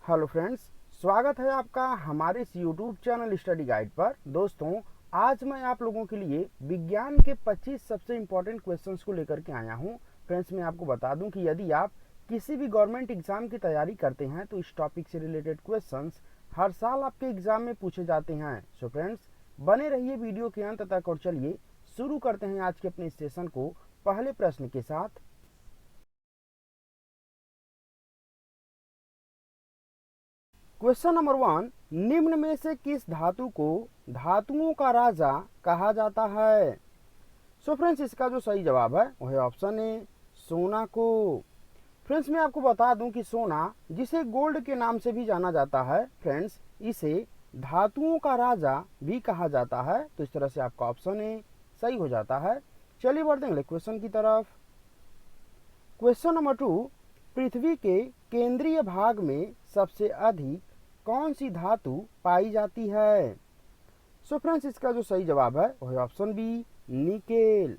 Hello friends, स्वागत है आपका हमारे इस यूट्यूब चैनल स्टडी गाइड पर। दोस्तों, आज मैं आप लोगों के लिए विज्ञान के 25 सबसे इम्पोर्टेंट क्वेश्चंस को लेकर के आया हूं। फ्रेंड्स, मैं आपको बता दूं कि यदि आप किसी भी गवर्नमेंट एग्जाम की तैयारी करते हैं तो इस टॉपिक से रिलेटेड क्वेश्चंस हर साल आपके एग्जाम में पूछे जाते हैं। सो फ्रेंड्स, बने रहिए वीडियो के अंत तक और चलिए शुरू करते हैं आज के अपने सेशन को पहले प्रश्न के साथ। क्वेश्चन नंबर 1, निम्न में से किस धातु को धातुओं का राजा कहा जाता है? सो फ्रेंड्स, इसका जो सही जवाब है वह ऑप्शन है सोना को। फ्रेंड्स, मैं आपको बता दूं कि सोना, जिसे गोल्ड के नाम से भी जाना जाता है, फ्रेंड्स इसे धातुओं का राजा भी कहा जाता है। तो इस तरह से आपका ऑप्शन ए सही हो जाता है। चलिए बढ़ते हैं क्वेश्चन की तरफ। क्वेश्चन नंबर 2, पृथ्वी के केंद्रीय भाग में सबसे अधिक कौन सी धातु पाई जाती है? सो फ्रेंड्स, इसका जो सही जवाब है वह ऑप्शन बी निकेल।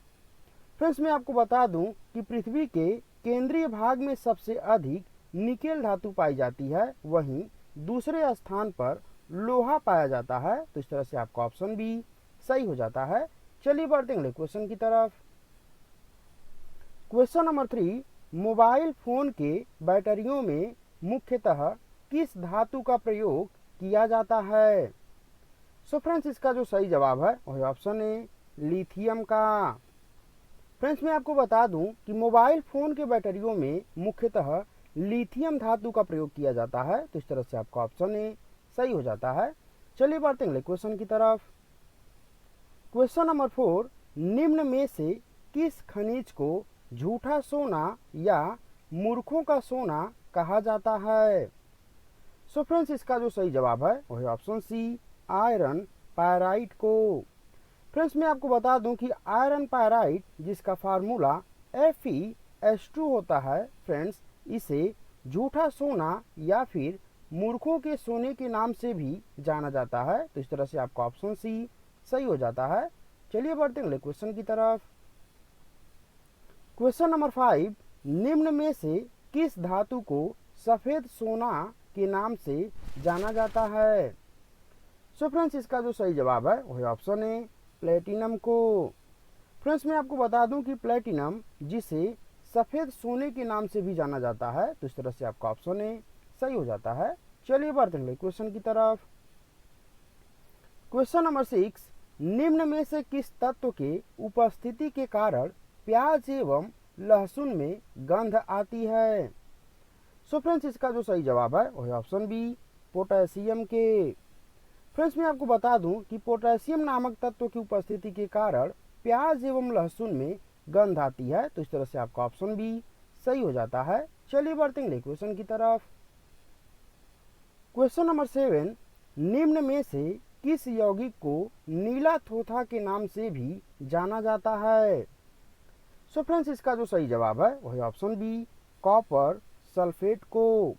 फ्रेंड्स, मैं आपको बता दूं कि पृथ्वी के केंद्रीय भाग में सबसे अधिक निकेल धातु पाई जाती है, वहीं दूसरे स्थान पर लोहा पाया जाता है। तो इस तरह से आपका ऑप्शन बी सही हो जाता है। चलिए बढ़ते हैं क्वेश्चन की तरफ। क्वेश्चन नंबर 3, मोबाइल फोन के बैटरियों में मुख्यतः किस धातु का प्रयोग किया जाता है? सो फ्रेंड्स, इसका जो सही जवाब है वह ऑप्शन है लिथियम का। फ्रेंड्स, मैं आपको बता दूं कि मोबाइल फोन के बैटरियों में मुख्यतः लिथियम धातु का प्रयोग किया जाता है। तो इस तरह से आपका ऑप्शन है सही हो जाता है। चलिए बढ़ते हैं क्वेश्चन की तरफ। क्वेश्चन नंबर 4, निम्न में से किस खनिज को झूठा सोना या मूर्खों का सोना कहा जाता है? सो फ्रेंड्स, इसका जो सही जवाब है वह ऑप्शन सी आयरन पायराइट को। फ्रेंड्स, मैं आपको बता दूं कि आयरन पायराइट, जिसका फार्मूला Fe2 होता है, फ्रेंड्स इसे झूठा सोना या फिर मूर्खों के सोने के नाम से भी जाना जाता है। तो इस तरह से आपका ऑप्शन सी सही हो जाता है। चलिए बढ़ते हैं क्वेश्चन की तरफ। क्वेश्चन नंबर 5, निम्न में से किस धातु को सफेद सोना के नाम से जाना जाता है? सो फ्रेंड्स, इसका जो सही जवाब है वह ऑप्शन है प्लेटिनम को। फ्रेंड्स, मैं आपको बता दूं कि प्लेटिनम, जिसे सफेद सोने के नाम से भी जाना जाता है, तो इस तरह से आपका ऑप्शन है सही हो जाता है। चलिए बढ़ते हैं क्वेश्चन की तरफ। क्वेश्चन नंबर 6, निम्न में से किस तत्व के उपस्थिति के कारण प्याज एवं लहसुन में गंध आती है? सो फ्रेंड्स, इसका जो सही जवाब है वह ऑप्शन बी पोटेशियम के। फ्रेंड्स, मैं आपको बता दूं कि पोटेशियम नामक तत्व की उपस्थिति के कारण प्याज एवं लहसुन में गंध आती है। तो इस तरह से आपका ऑप्शन बी सही हो जाता है। चलिए बढ़ते हैं क्वेश्चन की तरफ। क्वेश्चन नंबर 7, निम्न में से किस यौगिक को नीला थोथा के नाम से भी जाना जाता है? सो फ्रेंड्स, इसका जो सही जवाब है वह ऑप्शन बी कॉपर सल्फेट को।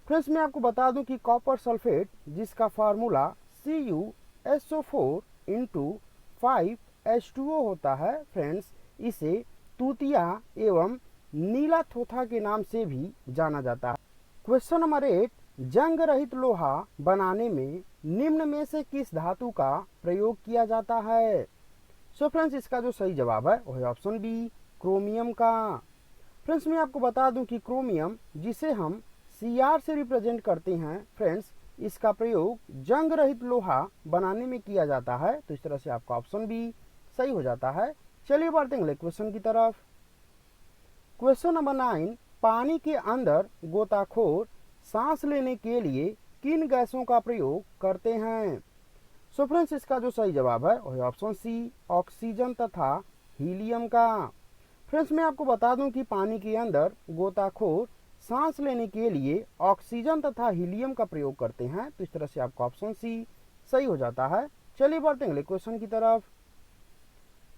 फ्रेंड्स, मैं आपको बता दूं कि कॉपर सल्फेट, जिसका फार्मूला CuSO4 × 5H2O होता है, फ्रेंड्स इसे तूतिया एवं नीला थोथा के नाम से भी जाना जाता है। क्वेश्चन नंबर 8, जंग रहित लोहा बनाने में निम्न में से किस धातु का प्रयोग किया जाता है? सो फ्रेंड्स, इसका जो सही जवाब है वह ऑप्शन बी क्रोमियम का। फ्रेंड्स, मैं आपको बता दूं कि क्रोमियम, जिसे हम Cr से रिप्रेजेंट करते हैं, फ्रेंड्स इसका प्रयोग जंग रहित लोहा बनाने में किया जाता है। तो इस तरह से आपका ऑप्शन बी सही हो जाता है। चलिए बढ़ते हैं क्वेश्चन की तरफ। क्वेश्चन नंबर 9, पानी के अंदर गोताखोर सांस लेने के लिए किन गैसों का प्रयोग करते हैं? सो फ्रेंड्स, इसका जो सही जवाब है वह ऑप्शन सी ऑक्सीजन तथा हीलियम का। फ्रेंड्स, मैं आपको बता दूं कि पानी के अंदर गोताखोर सांस लेने के लिए ऑक्सीजन तथा हीलियम का प्रयोग करते हैं। तो इस तरह से आपका ऑप्शन सी सही हो जाता है। चलिए बढ़ते हैं क्वेश्चन की तरफ।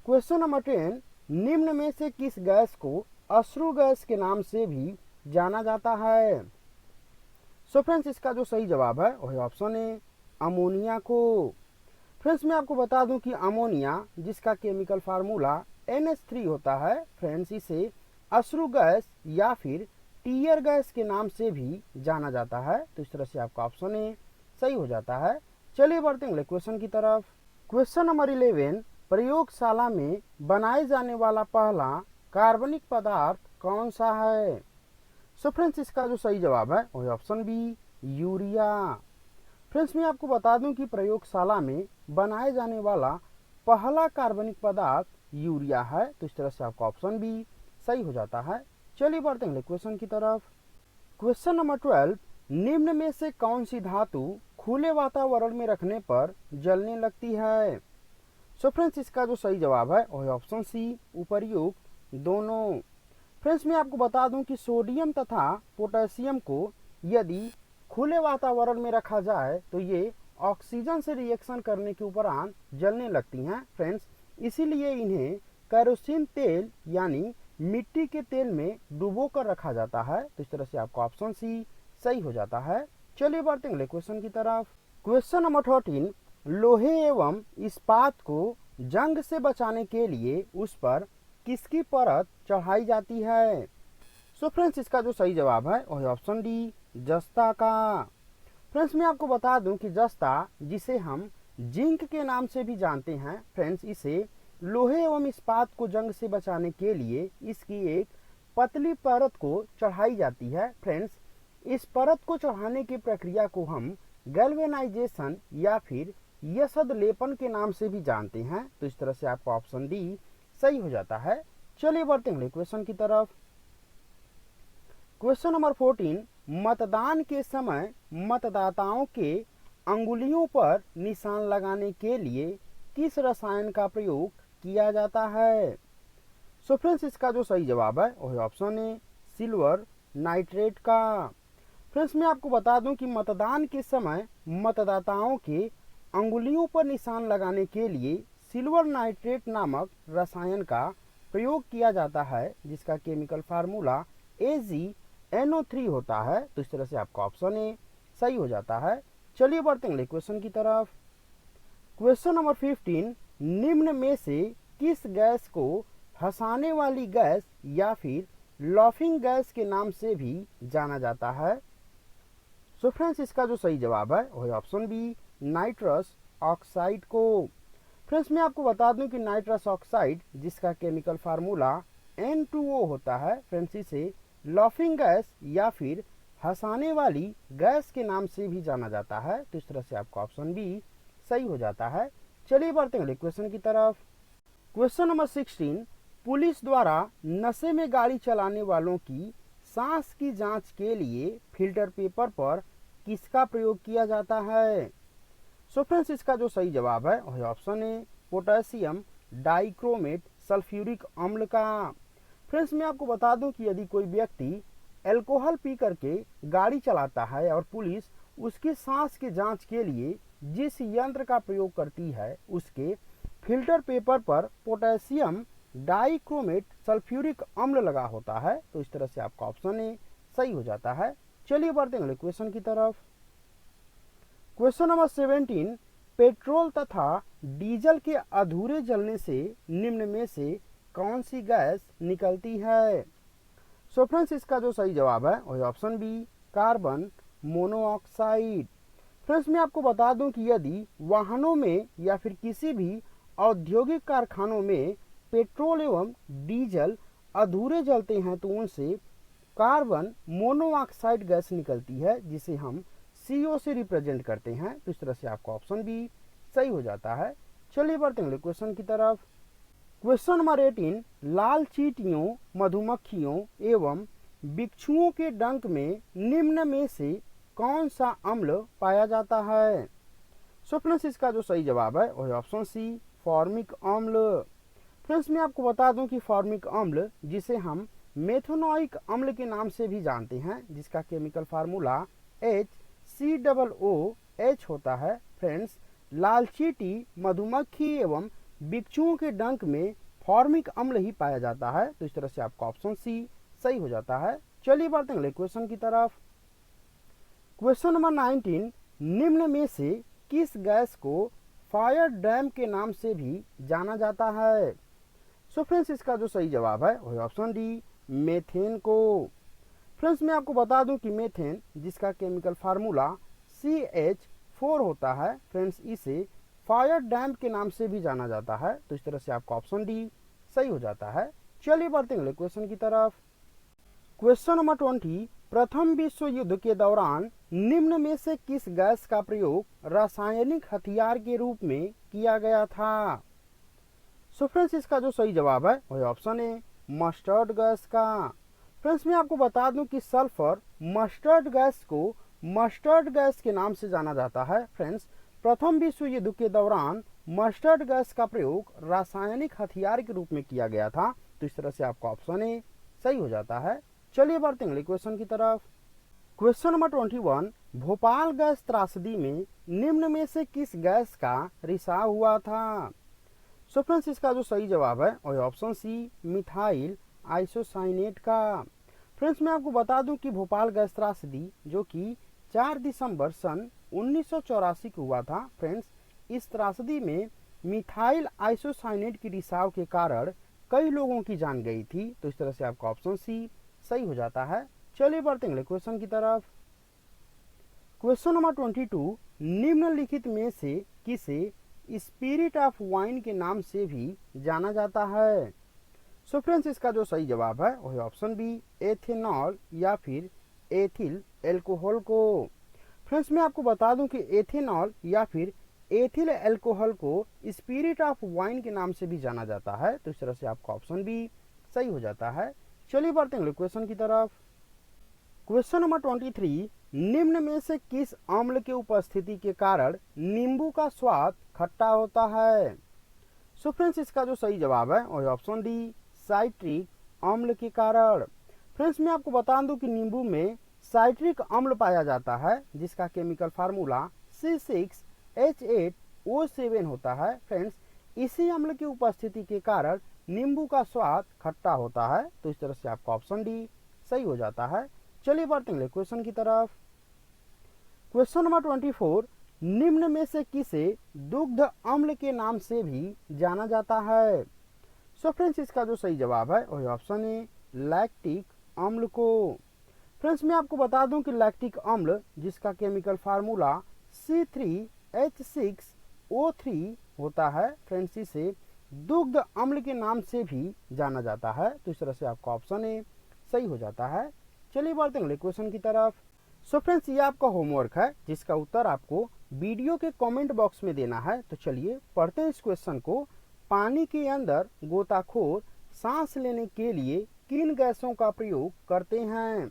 क्वेश्चन नंबर 10, निम्न में से किस गैस को अश्रु गैस के नाम से भी जाना जाता है? सो फ्रेंड्स, इसका जो सही जवाब है वह ऑप्शन है अमोनिया को। फ्रेंड्स, मैं आपको बता दूं कि अमोनिया, जिसका केमिकल फार्मूला NH3 होता है, फ्रेंड्स इसे अश्रु गैस या फिर टीयर गैस के नाम से भी जाना जाता है। तो इस तरह से आपका ऑप्शन ए सही हो जाता है। चलिए बढ़ते हैं अगले क्वेश्चन की तरफ। क्वेश्चन नंबर 11, प्रयोगशाला में बनाए जाने वाला पहला कार्बनिक पदार्थ कौन सा है? सो फ्रेंड्स, इसका जो सही जवाब है वह ऑप्शन बी यूरिया। फ्रेंड्स, मैं आपको बता दूं कि प्रयोगशाला में बनाए जाने वाला पहला कार्बनिक पदार्थ यूरिया है। तो इस तरह से आपका ऑप्शन बी सही हो जाता है। चलिए बढ़ते हैं क्वेश्चन की तरफ। क्वेश्चन नंबर 12, निम्न में से कौन सी धातु खुले वातावरण में रखने पर जलने लगती है? सो फ्रेंड्स, इसका जो सही जवाब है वह ऑप्शन सी उपर्युक्त दोनों। फ्रेंड्स, मैं आपको बता दूं कि सोडियम तथा पोटेशियम को यदि खुले वातावरण में रखा जाए तो ये ऑक्सीजन से रिएक्शन करने के उपरांत जलने लगती हैं। फ्रेंड्स, इसीलिए इन्हें केरोसिन तेल यानी मिट्टी के तेल में डुबो कर रखा जाता है। तो इस तरह से आपका ऑप्शन सी सही हो जाता है। चलिए बढ़ते हैं अगले क्वेश्चन की तरफ। क्वेश्चन नंबर 13, लोहे एवं इस्पात को जंग से बचाने के लिए उस पर किसकी परत चढ़ाई जाती है? सो फ्रेंड्स, इसका जो सही जवाब है वह ऑप्शन डी जस्ता का। फ्रेंड्स, मैं आपको बता दूं कि जस्ता, जिसे हम जिंक के नाम से भी जानते हैं, फ्रेंड्स इसे लोहे एवं इस्पात को जंग से बचाने के लिए इसकी एक पतली परत को चढ़ाई जाती है। फ्रेंड्स, इस परत को चढ़ाने की प्रक्रिया को हम गैल्वेनाइजेशन या फिर यसद लेपन के नाम से भी जानते हैं। तो इस तरह से आपका ऑप्शन डी सही हो जाता है। चलिए बढ़ते हैं क्वेश्चन की तरफ। क्वेश्चन नंबर 14, मतदान के समय मतदाताओं के अंगुलियों पर निशान लगाने के लिए किस रसायन का प्रयोग किया जाता है? सो फ्रेंड्स, इसका जो सही जवाब है वह ऑप्शन है सिल्वर नाइट्रेट का। फ्रेंड्स, मैं आपको बता दूं कि मतदान के समय मतदाताओं के अंगुलियों पर निशान लगाने के लिए सिल्वर नाइट्रेट नामक रसायन का प्रयोग किया जाता है, जिसका केमिकल फार्मूला AgNO3 होता है। तो इस तरह से आपका ऑप्शन ए सही हो जाता है। चलिए बढ़ते हैं क्वेश्चन की तरफ। क्वेश्चन नंबर 15, निम्न में से किस गैस को हंसाने वाली गैस या फिर लॉफिंग गैस के नाम से भी जाना जाता है? सो फ्रेंड्स, इसका जो सही जवाब है वह ऑप्शन बी नाइट्रस ऑक्साइड को। फ्रेंड्स, मैं आपको बता दूं कि नाइट्रस ऑक्साइड, जिसका केमिकल फार्मूला N2O होता है, फ्रेंड्स इसे लॉफिंग गैस या फिर हंसाने वाली गैस के नाम से भी जाना जाता है। तो इस तरह से आपका ऑप्शन बी सही हो जाता है। चलिए बढ़ते हैं क्वेश्चन की तरफ। क्वेश्चन नंबर 16, पुलिस द्वारा नशे में गाड़ी चलाने वालों की सांस की जांच के लिए फिल्टर पेपर पर किसका प्रयोग किया जाता है? सो फ्रेंड्स, इसका जो सही जवाब है वह ऑप्शन है पोटेशियम डाइक्रोमेट सल्फ्यूरिक अम्ल का। फ्रेंड्स, मैं आपको बता दूं कि यदि कोई व्यक्ति अल्कोहल पी करके गाड़ी चलाता है और पुलिस उसकी सांस की जांच के लिए जिस यंत्र का प्रयोग करती है, उसके फिल्टर पेपर पर पोटेशियम डाइक्रोमेट सल्फ्यूरिक अम्ल लगा होता है। तो इस तरह से आपका ऑप्शन ए सही हो जाता है। चलिए बढ़ते हैं क्वेश्चन की तरफ। क्वेश्चन नंबर 17, पेट्रोल तथा डीजल के अधूरे जलने से निम्न में से कौन सी गैस निकलती है? सो फ्रेंड्स, इसका जो सही जवाब है वह option B carbon monoxide. Friends, मैं आपको बता दूं कि यदि वाहनों में या फिर किसी भी औद्योगिक कारखानों में पेट्रोल एवं डीजल अधूरे जलते हैं तो उनसे कार्बन मोनोऑक्साइड गैस निकलती है, जिसे हम CO से रिप्रेजेंट करते हैं। तो इस तरह से आपका ऑप्शन बी सही हो जाता है। चलिए बढ़ते हैं क्वेश्चन की तरफ। क्वेश्चन नंबर 18, लाल चींटियों, मधुमक्खियों एवं बिच्छुओं के डंक में निम्न में से कौन सा अम्ल पाया जाता है? सो फ्रेंड्स, इसका जो सही जवाब है वह ऑप्शन सी फॉर्मिक अम्ल। फ्रेंड्स, मैं आपको बता दूं कि फॉर्मिक अम्ल, जिसे हम मेथोनोइक अम्ल के नाम से भी जानते हैं, जिसका केमिकल फार्मूला HCOOH होता है। फ्रेंड्स, लाल चींटी, मधुमक्खी एवं बिच्छुओं के डंक में फॉर्मिक अम्ल ही पाया जाता है। तो इस तरह से आपका ऑप्शन सी सही हो जाता है। चलिए बढ़ते हैं क्वेश्चन की तरफ। क्वेश्चन नंबर 19, निम्न में से किस गैस को फायर डैम के नाम से भी जाना जाता है? सो फ्रेंड्स, इसका जो सही जवाब है वह ऑप्शन डी मेथेन को। फ्रेंड्स मैं आपको बता दूं कि मीथेन जिसका केमिकल फार्मूला CH4 होता है, फ्रेंड्स इसे फायर डैम्प के नाम से भी जाना जाता है। तो इस तरह से आपका ऑप्शन डी सही हो जाता है। चलिए बढ़ते हैं अगले क्वेश्चन की तरफ। क्वेश्चन नंबर 20, प्रथम विश्व युद्ध के दौरान निम्न में से किस गैस का प्रयोग रासायनिक हथियार के रूप में किया गया था? सो फ्रेंड्स इसका जो सही जवाब है वह ऑप्शन है मस्टर्ड गैस का। फ्रेंड्स मैं आपको बता दूं कि सल्फर मस्टर्ड गैस को मस्टर्ड गैस के नाम से जाना जाता है। फ्रेंड्स प्रथम विश्व युद्ध के दौरान मस्टर्ड गैस का प्रयोग रासायनिक हथियार के रूप में किया गया था। तो इस तरह से आपका ऑप्शन ए सही हो जाता है। चलिए बढ़ते हैं अगले क्वेश्चन की तरफ। क्वेश्चन नंबर 21, भोपाल गैस त्रासदी में निम्न में से किस गैस का रिसाव हुआ था? सो फ्रेंड्स इसका जो सही जवाब है वह ऑप्शन सी मिथाइल आइसोसाइनेट का। फ्रेंड्स मैं आपको बता दूं कि भोपाल गैस त्रासदी जो कि 4 दिसंबर सन 1984 को हुआ था। फ्रेंड्स इस त्रासदी में मिथाइल आइसोसाइनेट की रिसाव के कारण कई लोगों की जान गई थी। तो इस तरह से आपका ऑप्शन सी सही हो जाता है। चलिए बढ़ते हैं अगले क्वेश्चन की तरफ। क्वेश्चन नंबर 22, निम्नलिखित में से किसे स्पिरिट ऑफ वाइन के नाम से भी जाना जाता है? सो फ्रेंड्स इसका जो सही जवाब है वह ऑप्शन बी एथेनॉल या फिर एथिल एल्कोहल को। फ्रेंड्स मैं आपको बता दूं कि एथेनॉल या फिर एथिल एल्कोहल को स्पिरिट ऑफ वाइन के नाम से भी जाना जाता है। तो इस तरह से आपका ऑप्शन बी सही हो जाता है। चलिए बढ़ते हैं अगले क्वेश्चन की तरफ। क्वेश्चन नंबर 23, निम्न में से किस अम्ल के उपस्थिति के कारण नींबू का स्वाद खट्टा होता है? सो फ्रेंड्स इसका जो सही जवाब है वह ऑप्शन डी साइट्रिक अम्ल के कारण। फ्रेंड्स मैं आपको बता दूं कि नींबू में साइट्रिक अम्ल पाया जाता है जिसका केमिकल फार्मूला C6H8O7 होता है। फ्रेंड्स इसी अम्ल की उपस्थिति के कारण नींबू का स्वाद खट्टा होता है। तो इस तरह से आपका ऑप्शन डी सही हो जाता है। चलिए बढ़ते हैं क्वेश्चन की तरफ। क्वेश्चन नंबर 24, निम्न में से किसे दुग्ध अम्ल के नाम से भी जाना जाता है? सो फ्रेंड्स इसका जो सही जवाब है वह ऑप्शन है लैक्टिक अम्ल को। फ्रेंड्स मैं आपको बता दूं कि लैक्टिक अम्ल जिसका केमिकल फार्मूला C3H6O3 होता है। फ्रेंड्स इसे दुग्ध अम्ल के नाम से भी जाना जाता है। तो इस तरह से आपका ऑप्शन ए सही हो जाता है। चलिए बढ़ते हैं अगले क्वेश्चन की तरफ। सो फ्रेंड्स ये आपका होमवर्क है जिसका उत्तर आपको वीडियो के कमेंट बॉक्स में देना है। तो चलिए पढ़ते हैं इस क्वेश्चन को। पानी के अंदर गोताखोर सांस लेने के लिए किन गैसों का प्रयोग करते हैं?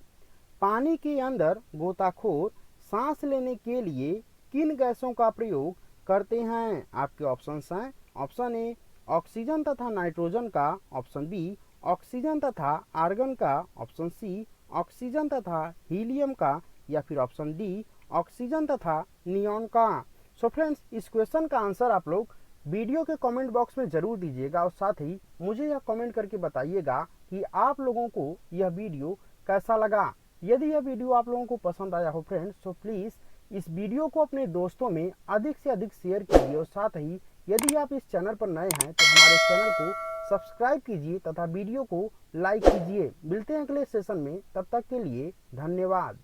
पानी के अंदर गोताखोर सांस लेने के लिए किन गैसों का प्रयोग करते हैं? आपके ऑप्शंस हैं ऑप्शन ए ऑक्सीजन तथा नाइट्रोजन का, ऑप्शन बी ऑक्सीजन तथा आर्गन का, ऑप्शन सी ऑक्सीजन तथा हीलियम का, या फिर ऑप्शन डी ऑक्सीजन तथा नियॉन का। सो फ्रेंड्स इस क्वेश्चन का आंसर आप लोग वीडियो के कमेंट बॉक्स में जरूर दीजिएगा और साथ ही मुझे यह कमेंट करके बताइएगा कि आप लोगों को यह वीडियो कैसा लगा। यदि यह वीडियो आप लोगों को पसंद आया हो फ्रेंड्स तो प्लीज़ इस वीडियो को अपने दोस्तों में अधिक से अधिक शेयर कीजिए और साथ ही यदि आप इस चैनल पर नए हैं तो हमारे चैनल को सब्सक्राइब कीजिए तथा वीडियो को लाइक कीजिए। मिलते हैं अगले सेशन में, तब तक के लिए धन्यवाद।